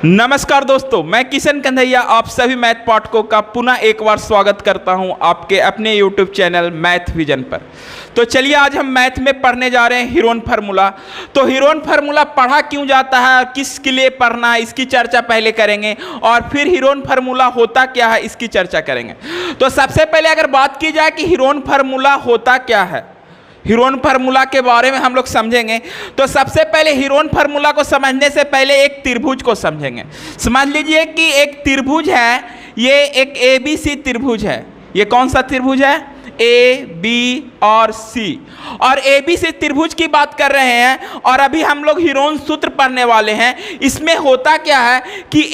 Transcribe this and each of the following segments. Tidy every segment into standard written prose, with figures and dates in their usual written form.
नमस्कार दोस्तों, मैं किशन कन्हैया आप सभी मैथ पाठकों का पुनः एक बार स्वागत करता हूं आपके अपने YouTube चैनल मैथ विजन पर। तो चलिए आज हम मैथ में पढ़ने जा रहे हैं हीरोन फार्मूला। तो हीरोन फार्मूला पढ़ा क्यों जाता है और किसके लिए पढ़ना है इसकी चर्चा पहले करेंगे और फिर हीरोन फार्मूला होता क्या है इसकी चर्चा करेंगे। तो सबसे पहले अगर बात की जाए कि हीरोन फार्मूला होता क्या है, हीरोन फार्मूला के बारे में हम लोग समझेंगे। तो सबसे पहले हीरोन फार्मूला को समझने से पहले एक त्रिभुज को समझेंगे। समझ लीजिए कि एक त्रिभुज है, ये एक ABC त्रिभुज है। ये कौन सा त्रिभुज है? A, B और C। और ABC त्रिभुज की बात कर रहे हैं और अभी हम लोग हीरोन सूत्र पढ़ने वाले हैं। इसमें होता क्या है कि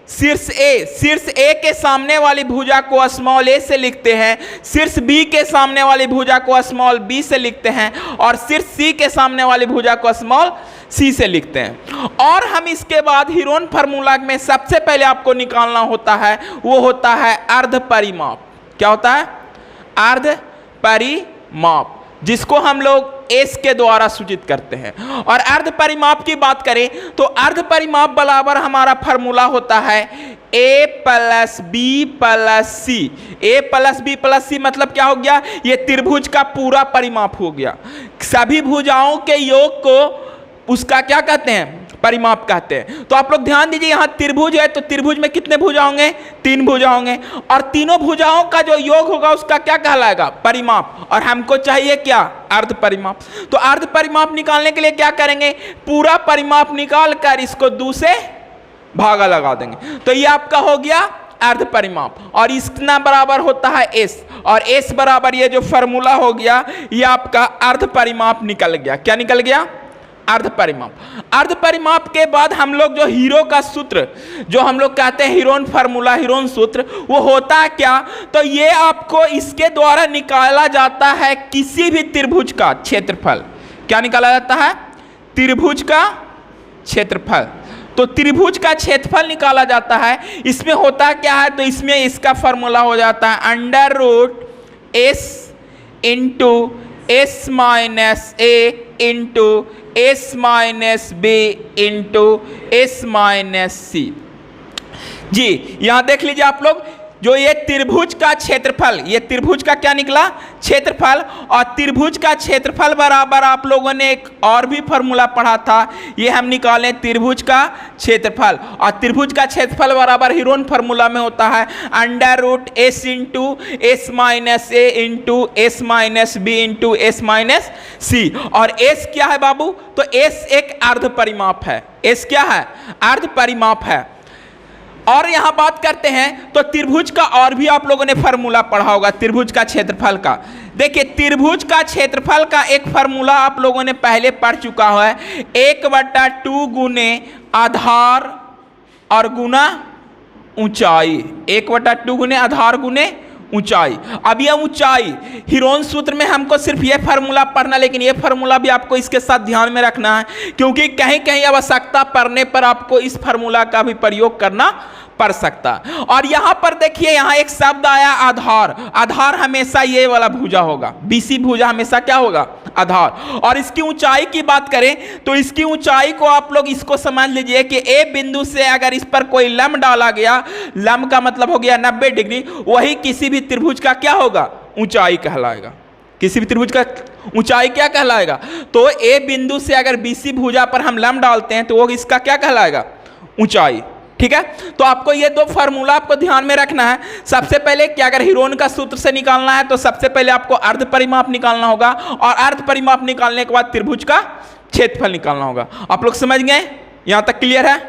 शीर्ष A के सामने वाली भुजा को स्मॉल a से लिखते हैं, शीर्ष B के सामने वाली भुजा को स्मॉल b से लिखते हैं और शीर्ष C के सामने वाली भुजा को स्मॉल c से लिखते हैं। और हम इसके बाद हीरोन फार्मूला में सबसे पहले आपको निकालना होता है वो होता है अर्ध परिमाप। क्या होता है? अर्ध परिमाप, जिसको हम लोग एस के द्वारा सूचित करते हैं। और अर्ध परिमाप की बात करें तो अर्ध परिमाप बराबर हमारा फार्मूला होता है a plus B plus C. a plus B plus C मतलब क्या हो गया? ये त्रिभुज का पूरा परिमाप हो गया। सभी भुजाओं के योग को उसका क्या कहते हैं? परिमाप कहते हैं। तो आप लोग ध्यान दीजिए, यहाँ त्रिभुज है तो त्रिभुज में कितने भुजा होंगे? 3 भुजा होंगे और तीनों भुजाओं का जो योग होगा उसका क्या कहलाएगा? परिमाप। और हमको चाहिए क्या? अर्ध परिमाप। तो अर्ध परिमाप निकालने के लिए क्या करेंगे? पूरा परिमाप निकाल कर इसको 2 से भागा लगा देंगे। तो ये आपका हो गया अर्ध परिमाप और इसका बराबर होता है एस, और एस बराबर ये जो फार्मूला हो गया ये आपका अर्ध परिमाप निकल गया। क्या निकल गया? अर्ध परिमाप। अर्ध परिमाप के बाद हम लोग जो हीरो का सूत्र जो हम लोग कहते हैं हीरोन फार्मूला, हीरोन सूत्र, वो होता है क्या? तो ये आपको इसके द्वारा निकाला जाता है किसी भी त्रिभुज का क्षेत्रफल। क्या निकाला जाता है? त्रिभुज का क्षेत्रफल। तो त्रिभुज का क्षेत्रफल निकाला जाता है। इसमें होता क्या है? तो इसमें इसका फार्मूला हो जाता है under root S into S minus A into S minus B into S minus C. जी यहाँ देख लीजिए आप लोग, जो ये त्रिभुज का क्षेत्रफल, ये त्रिभुज का क्या निकला? क्षेत्रफल। और त्रिभुज का क्षेत्रफल बराबर आप लोगों ने एक और भी फार्मूला पढ़ा था, ये हम निकालें त्रिभुज का क्षेत्रफल। और त्रिभुज का क्षेत्रफल बराबर हीरोन फार्मूला में होता है under root S into S minus A into S minus B into S minus C. और एस क्या है बाबू? तो एस एक अर्ध परिमाप है। एस क्या है? अर्ध परिमाप है। और यहां बात करते हैं तो त्रिभुज का और भी आप लोगों ने फार्मूला पढ़ा होगा त्रिभुज का क्षेत्रफल का। देखिए त्रिभुज का क्षेत्रफल का एक फार्मूला आप लोगों ने पहले पढ़ चुका है, 1/2 गुने आधार और गुना ऊंचाई। 1/2 गुने आधार गुने ऊंचाई। अब यह ऊंचाई हीरोन सूत्र में हमको सिर्फ यह फार्मूला पढ़ना, लेकिन यह फार्मूला भी आपको इसके साथ ध्यान में रखना है क्योंकि कहीं कहीं आवश्यकता पड़ने पर आपको इस फार्मूला का भी प्रयोग करना पड़ सकता है। और यहां पर देखिए, यहां एक शब्द आया आधार। आधार हमेशा ये वाला भुजा होगा, BC भुजा हमेशा क्या होगा? आधार। और इसकी ऊंचाई की बात करें तो इसकी ऊंचाई को आप लोग इसको समझ लीजिए कि ए बिंदु से अगर इस पर कोई लंब डाला गया, लंब का मतलब हो गया 90 डिग्री, वही किसी भी त्रिभुज का क्या होगा? ऊंचाई कहलाएगा। किसी भी त्रिभुज का ऊंचाई क्या कहलाएगा? तो ए बिंदु से अगर BC भुजा पर हम लंब डालते हैं तो वो इसका क्या कहलाएगा? ऊंचाई। ठीक है, तो आपको ये 2 फार्मूला आपको ध्यान में रखना है। सबसे पहले कि अगर हीरोन का सूत्र से निकालना है तो सबसे पहले आपको अर्ध परिमाप निकालना होगा और अर्ध परिमाप निकालने के बाद त्रिभुज का क्षेत्रफल निकालना होगा। आप लोग समझ गए? यहां तक क्लियर है?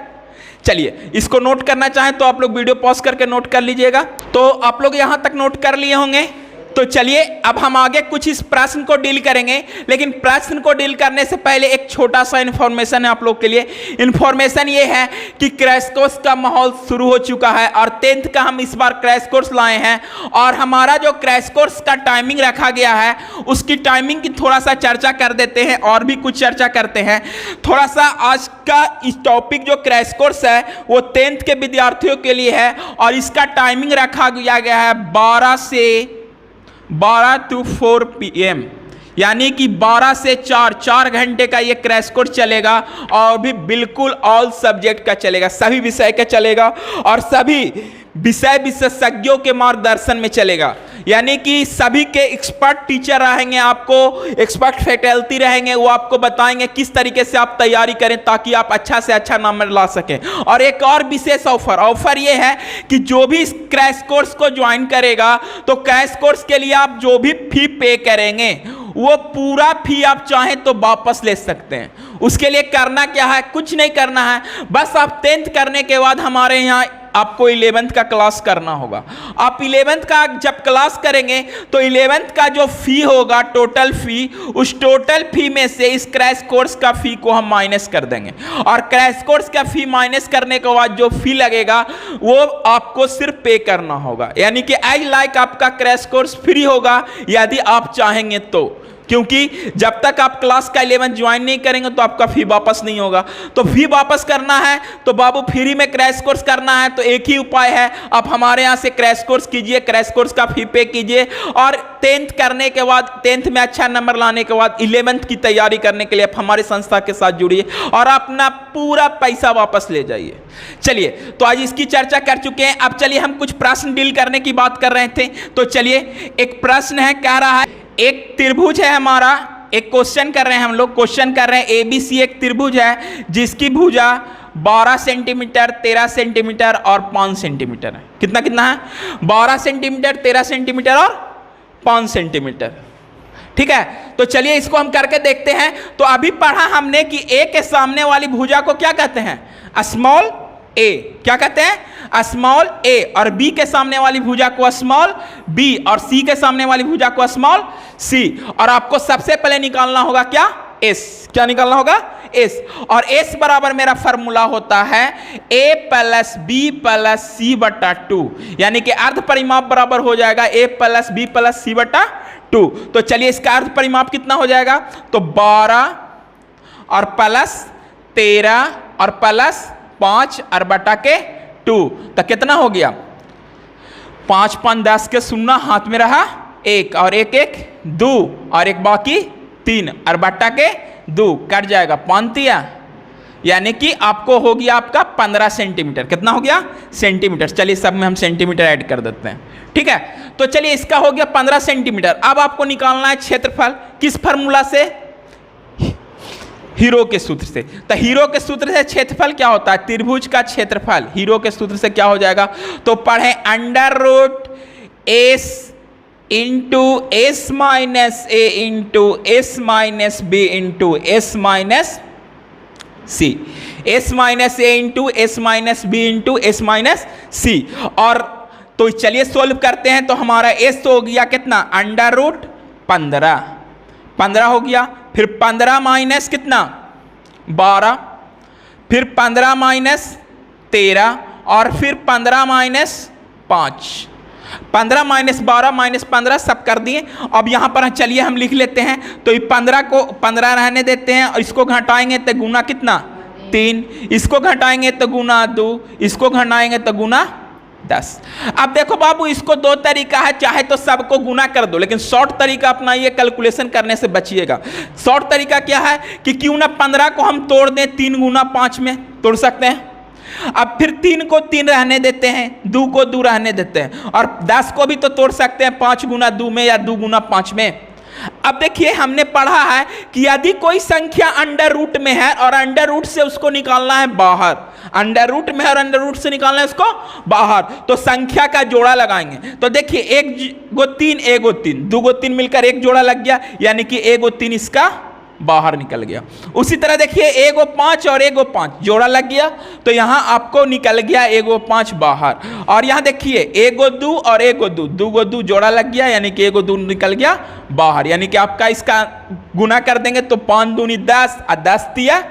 चलिए इसको नोट करना चाहें तो आप लोग वीडियो पॉज करके नोट कर लीजिएगा। तो आप लोग यहां तक नोट कर लिए होंगे। तो चलिए अब हम आगे कुछ इस प्रश्न को डील करेंगे, लेकिन प्रश्न को डील करने से पहले एक छोटा सा इन्फॉर्मेशन है आप लोग के लिए। इन्फॉर्मेशन ये है कि क्रैश कोर्स का माहौल शुरू हो चुका है और 10th का हम इस बार क्रैश कोर्स लाए हैं। और हमारा जो क्रैश कोर्स का टाइमिंग रखा गया है उसकी टाइमिंग की थोड़ा सा चर्चा कर देते हैं और भी कुछ चर्चा करते हैं। थोड़ा सा आज का इस टॉपिक जो क्रैश कोर्स है वो 10th के विद्यार्थियों के लिए है और इसका टाइमिंग रखा गया है 12 to 4 PM। यानी कि 12 से 4 घंटे का ये क्रैश कोर्स चलेगा और भी बिल्कुल ऑल सब्जेक्ट का चलेगा, सभी विषय का चलेगा और सभी विषय विशेषज्ञों के मार्गदर्शन में चलेगा। यानी कि सभी के एक्सपर्ट टीचर रहेंगे, आपको एक्सपर्ट फैकल्टी रहेंगे, वो आपको बताएंगे किस तरीके से आप तैयारी करें ताकि आप अच्छा से अच्छा नंबर ला सकें। और एक और विशेष ऑफर ये है कि जो भी इस क्रैश कोर्स को ज्वाइन करेगा तो क्रैश कोर्स के लिए आप जो भी फी पे करेंगे वो पूरा फी आप चाहें तो वापस ले सकते हैं। उसके लिए करना क्या है, कुछ नहीं करना है, बस आप 10th करने के बाद हमारे यहाँ आपको 11th का क्लास करना होगा। आप 11th का जब क्लास करेंगे तो 11th का जो फी होगा, टोटल फी, उस टोटल फी में से इस क्रैश कोर्स का फी को हम माइनस कर देंगे और क्रैश कोर्स का फी माइनस करने के बाद जो फी लगेगा वो आपको सिर्फ पे करना होगा। यानी कि एज लाइक आपका क्रैश कोर्स फ्री होगा यदि आप चाहेंगे तो, क्योंकि जब तक आप क्लास का 11 ज्वाइन नहीं करेंगे तो आपका फी वापस नहीं होगा। तो फी वापस करना है तो बाबू फ्री में क्रैश कोर्स करना है तो एक ही उपाय है, आप हमारे यहाँ से क्रैश कोर्स कीजिए, क्रैश कोर्स का फी पे कीजिए और 10th करने के बाद, 10th में अच्छा नंबर लाने के बाद 11th की तैयारी करने के लिए आप हमारे संस्था के साथ जुड़िए और अपना पूरा पैसा वापस ले जाइए। चलिए, तो आज इसकी चर्चा कर चुके हैं। अब चलिए हम कुछ प्रश्न डील करने की बात कर रहे थे। तो चलिए, एक प्रश्न है, कह रहा है एक त्रिभुज है हमारा, एक क्वेश्चन कर रहे हैं हम लोग, क्वेश्चन कर रहे हैं ABC एक त्रिभुज है जिसकी भुजा 12 सेंटीमीटर, 13 सेंटीमीटर और 5 सेंटीमीटर है। कितना कितना है? 12 सेंटीमीटर, 13 सेंटीमीटर और 5 सेंटीमीटर। ठीक है, तो चलिए इसको हम करके देखते हैं। तो अभी पढ़ा हमने कि A के सामने वाली भुजा को क्या कहते हैं? स्मॉल ए। क्या कहते हैं? स्मॉल ए। और बी के सामने वाली भुजा को स्मॉल बी और सी के सामने वाली भुजा को स्मॉल सी। और आपको सबसे पहले निकालना होगा क्या? एस। क्या निकालना होगा? एस। और एस बराबर मेरा फॉर्मूला होता है ए प्लस बी प्लस सी बटा 2, यानी कि अर्ध परिमाप बराबर हो जाएगा ए प्लस बी प्लस सी बटा 2। तो चलिए इसका अर्ध परिमाप कितना हो जाएगा? तो 12 और प्लस 13 और प्लस 5 और बटा के 2, तो कितना हो गया? 5 5 10 के 0 हाथ में रहा 1 और 1 1 2 और एक बाकी 3 और बटा के 2 कट जाएगा 5 यानी कि आपको हो गया आपका 15 सेंटीमीटर। कितना हो गया? सेंटीमीटर। चलिए सब में हम सेंटीमीटर ऐड कर देते हैं। ठीक है, तो चलिए इसका हो गया 15 सेंटीमीटर। अब आपको निकालना है क्षेत्रफल। किस फार्मूला से? हीरो के सूत्र से। तो हीरो के सूत्र से क्षेत्रफल क्या होता है? त्रिभुज का क्षेत्रफल हीरो के सूत्र से क्या हो जाएगा? तो पढ़े under root S into S minus A into S minus B into S minus C. S minus A into S minus B into S minus C. और तो चलिए सोल्व करते हैं। तो हमारा एस तो हो गया कितना? अंडर रूट 15 हो गया। फिर 15 माइनस कितना? 12, फिर 15 माइनस 13 और फिर 15 माइनस 5। 15 माइनस 12 माइनस 15 सब कर दिए। अब यहाँ पर चलिए हम लिख लेते हैं। तो ये 15 को 15 रहने देते हैं और इसको घटाएंगे तो गुना कितना? 3। इसको घटाएंगे तो गुना 2, इसको घटाएंगे तो गुना 10। अब देखो बाबू, इसको 2 तरीका है, चाहे तो सबको गुना कर दो, लेकिन शॉर्ट तरीका अपनाइए, कैलकुलेशन करने से बचिएगा। शॉर्ट तरीका क्या है कि क्यों ना 15 को हम तोड़ दें 3 गुना 5 में, तोड़ सकते हैं। अब फिर 3 को 3 रहने देते हैं, 2 को 2 रहने देते हैं और 10 को भी तो तोड़ सकते हैं 5 गुना 2 में या 2 गुना 5 में। अब देखिए हमने पढ़ा है कि यदि कोई संख्या अंडर रूट में है और अंडर रूट से उसको निकालना है बाहर, अंडर रूट में है और अंडर रूट से निकालना है उसको बाहर, तो संख्या का जोड़ा लगाएंगे। तो देखिए 1 गो 3 1 गो 3 2 गो 3 मिलकर एक जोड़ा लग गया, यानी कि 1 गो 3 इसका बाहर निकल गया। उसी तरह देखिए 1 गो 5 और 1 गो 5 जोड़ा लग गया, तो यहाँ आपको निकल गया 1 गो 5 बाहर। और यहाँ देखिए 1 गो 2 और 1 गो 2 2 गो 2 जोड़ा लग गया, यानी कि 1 गो 2 निकल गया बाहर। यानी कि आपका इसका गुना कर देंगे तो 5 दूनी 10 और 10 तिया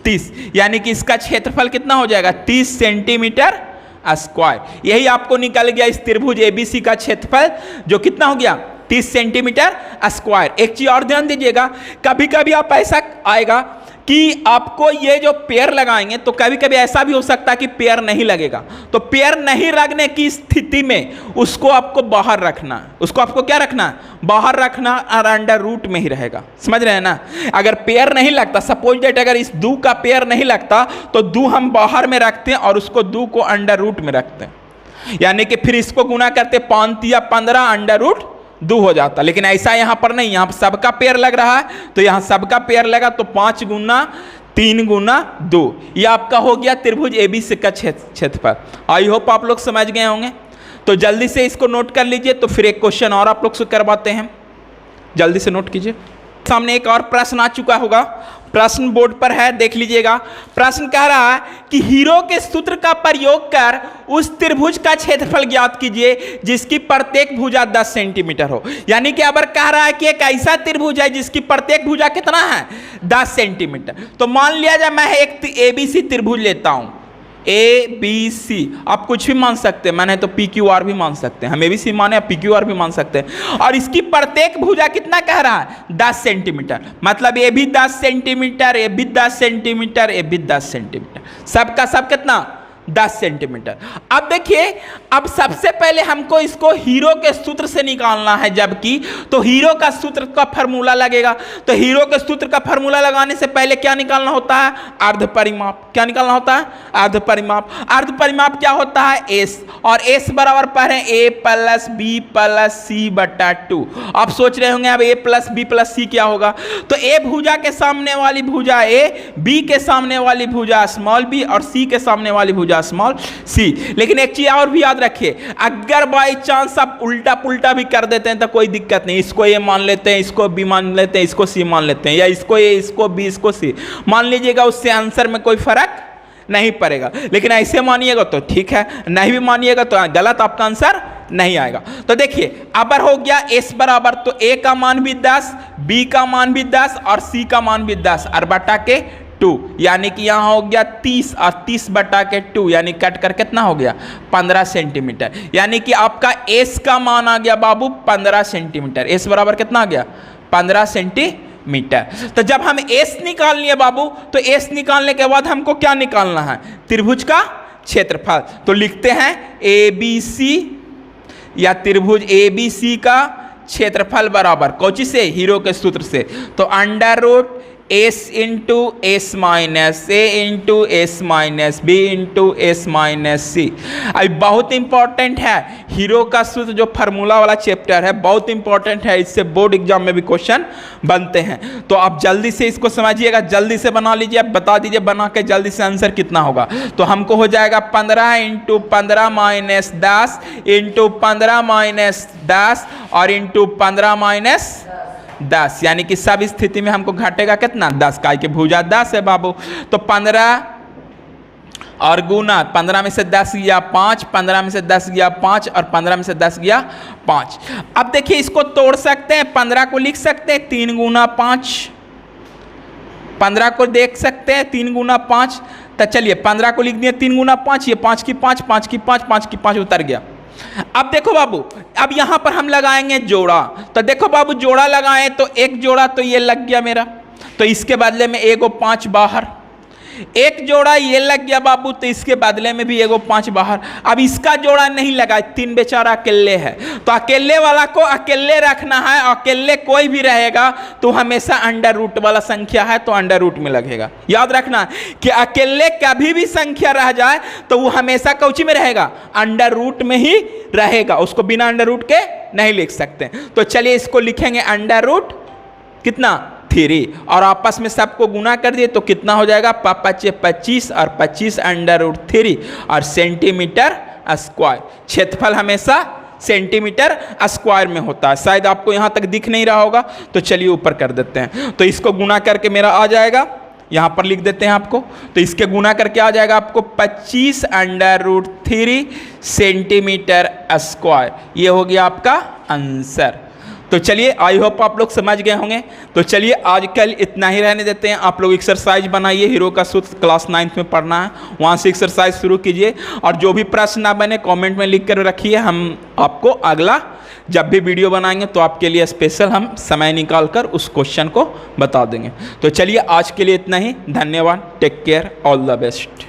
30, यानी कि इसका क्षेत्रफल कितना हो जाएगा? 30 सेंटीमीटर स्क्वायर। यही आपको निकल गया इस त्रिभुज ABC का क्षेत्रफल, जो कितना हो गया? 30 सेंटीमीटर स्क्वायर। एक चीज और ध्यान दीजिएगा, कभी कभी आप ऐसा आएगा कि आपको ये जो पेयर लगाएंगे तो कभी कभी ऐसा भी हो सकता है कि पेयर नहीं लगेगा, तो पेयर नहीं लगने की स्थिति में उसको आपको बाहर रखना है। उसको आपको क्या रखना है? बाहर रखना, और अंडर रूट में ही रहेगा। समझ रहे हैं ना? अगर पेयर नहीं लगता, सपोज डेट अगर इस दो का पेयर नहीं लगता तो दो हम बाहर में रखते हैं और उसको दो को अंडर रूट में रखते हैं, यानी कि फिर इसको गुना करते 5 या 15 अंडर रूट 2 हो जाता। लेकिन ऐसा यहां पर नहीं, यहां पर सबका पेयर लग रहा है, तो यहां सबका पेयर लगा तो 5 गुना 3 गुना 2, यह आपका हो गया त्रिभुज एबीसी का क्षेत्रफल। आई होप आप लोग समझ गए होंगे। तो जल्दी से इसको नोट कर लीजिए। तो फिर एक क्वेश्चन और आप लोग से करवाते हैं, जल्दी से नोट कीजिए। सामने एक और प्रश्न आ चुका होगा, प्रश्न बोर्ड पर है, देख लीजिएगा। प्रश्न कह रहा है कि हीरो के सूत्र का प्रयोग कर उस त्रिभुज का क्षेत्रफल ज्ञात कीजिए जिसकी प्रत्येक भुजा 10 सेंटीमीटर हो। यानी कि अब कह रहा है कि एक ऐसा त्रिभुज है जिसकी प्रत्येक भुजा कितना है? 10 सेंटीमीटर। तो मान लिया जाए मैं एक एबीसी त्रिभुज लेता हूं, ए बी सी, आप कुछ भी मान सकते हैं, मैंने तो पी क्यू आर भी मान सकते हैं, हम एबीसी माने पी क्यू आर भी मान सकते हैं। और इसकी प्रत्येक भुजा कितना कह रहा है? 10 सेंटीमीटर। मतलब ए भी 10 सेंटीमीटर, ए भी 10 सेंटीमीटर, ए भी 10 सेंटीमीटर, सबका सब कितना? 10 सेंटीमीटर। अब देखिए, अब सबसे पहले हमको इसको हीरो के सूत्र से निकालना है, जबकि तो हीरो का सूत्र का फार्मूला लगेगा। तो हीरो के सूत्र का फार्मूला लगाने से पहले क्या निकालना होता है? अर्ध परिमाप। क्या निकालना होता है? अर्ध परिमाप। अर्ध परिमाप क्या होता है? एस, और एस बराबर पर है ए प्लस बी प्लस सी बटा 2। आप सोच रहे होंगे अब ए प्लस बी प्लस सी क्या होगा? तो ए भुजा के सामने वाली भुजा ए, बी के सामने वाली भुजा स्मॉल बी, और सी के सामने वाली भुजा स्मॉल सी। लेकिन एक चीज और भी याद रखिए, अगर बाई चांस आप उल्टा पुल्टा भी कर देते हैं तो कोई दिक्कत नहीं। इसको ए मान लेते हैं, इसको बी मान लेते हैं, इसको सी मान लेते हैं, या इसको ए, इसको बी, इसको सी मान लीजिएगा, उससे आंसर में कोई फर्क नहीं पड़ेगा। लेकिन ऐसे मानिएगा तो ठीक है, नहीं भी मानिएगा तो गलत, आपका आंसर नहीं आएगा। तो देखिए अब हो गया एस बराबर, तो ए का मान भी 10, बी का मान भी 10 और सी का मान भी 10, और बटा के 2, यानी कि यहां हो गया 30, और 30 बटा के 2 यानी कट कर कितना हो गया? 15 सेंटीमीटर। यानी कि आपका एस का मान आ गया बाबू 15 सेंटीमीटर। एस बराबर कितना आ गया? 15 सेंटीमीटर। तो जब हम एस निकाल लिए बाबू, तो एस निकालने के बाद हमको क्या निकालना है? त्रिभुज का क्षेत्रफल। तो लिखते हैं ए बी सी, या त्रिभुज ए बी सी का क्षेत्रफल बराबर कौची से? हीरो के सूत्र से। तो under root S into S minus A into S minus B into S minus C. अभी बहुत इंपॉर्टेंट है, हीरो का सूत्र जो फार्मूला वाला चैप्टर है बहुत इंपॉर्टेंट है, इससे बोर्ड एग्जाम में भी क्वेश्चन बनते हैं। तो आप जल्दी से इसको समझिएगा, जल्दी से बना लीजिए, आप बता दीजिए बना के जल्दी से आंसर कितना होगा। तो हमको हो जाएगा 15 इंटू 15 माइनस 10 इंटू 15 माइनस 10 और इंटू 15 माइनस 10, यानी कि सब स्थिति में हमको घटेगा कितना? 10, का कि भुजा 10 है बाबू। तो 15 और गुना 15 में से 10 गया 5, 15 में से 10 गया 5 और 15 में से 10 गया 5। अब देखिए इसको तोड़ सकते हैं, 15 को लिख सकते हैं 3 गुना 5, 15 को देख सकते हैं 3 गुना 5। तो चलिए 15 को लिख दिया 3 गुना 5, ये 5 की 5, 5 की 5, 5 की 5 उतर गया। अब देखो बाबू, अब यहां पर हम लगाएंगे जोड़ा। तो देखो बाबू, जोड़ा लगाएं तो एक जोड़ा तो ये लग गया मेरा, तो इसके बदले में एगो 5 बाहर। एक जोड़ा ये लग गया बाबू, तो इसके बदले में भी एगो 5 बाहर। अब इसका जोड़ा नहीं लगा, 3 बेचारा अकेले है, तो अकेले वाला को अकेले रखना है। अकेले कोई भी रहेगा तो हमेशा अंडर रूट वाला संख्या है तो अंडर रूट में लगेगा। याद रखना कि अकेले कभी भी संख्या रह जाए तो वो हमेशा कौची में रहेगा? अंडर रूट में ही रहेगा, उसको बिना अंडर रूट के नहीं लिख सकते। तो चलिए इसको लिखेंगे अंडर रूट कितना? 3, और आपस में सबको गुना कर दिए तो कितना हो जाएगा? 5 25 और 25 अंडर रूट 3 और सेंटीमीटर स्क्वायर। क्षेत्रफल हमेशा सेंटीमीटर स्क्वायर में होता है। शायद आपको यहाँ तक दिख नहीं रहा होगा, तो चलिए ऊपर कर देते हैं। तो इसको गुना करके मेरा आ जाएगा, यहाँ पर लिख देते हैं आपको। तो इसके गुना करके आ जाएगा आपको 25 अंडर रूट 3 सेंटीमीटर स्क्वायर। ये हो गया आपका आंसर। तो चलिए आई होप आप लोग समझ गए होंगे। तो चलिए आज कल इतना ही रहने देते हैं। आप लोग एक्सरसाइज बनाइए, हीरो का सूत्र क्लास 9th में पढ़ना है, वहाँ से एक्सरसाइज शुरू कीजिए। और जो भी प्रश्न ना बने कमेंट में लिख कर रखिए, हम आपको अगला जब भी वीडियो बनाएंगे तो आपके लिए स्पेशल हम समय निकाल कर उस क्वेश्चन को बता देंगे। तो चलिए आज के लिए इतना ही, धन्यवाद, take care, all the best.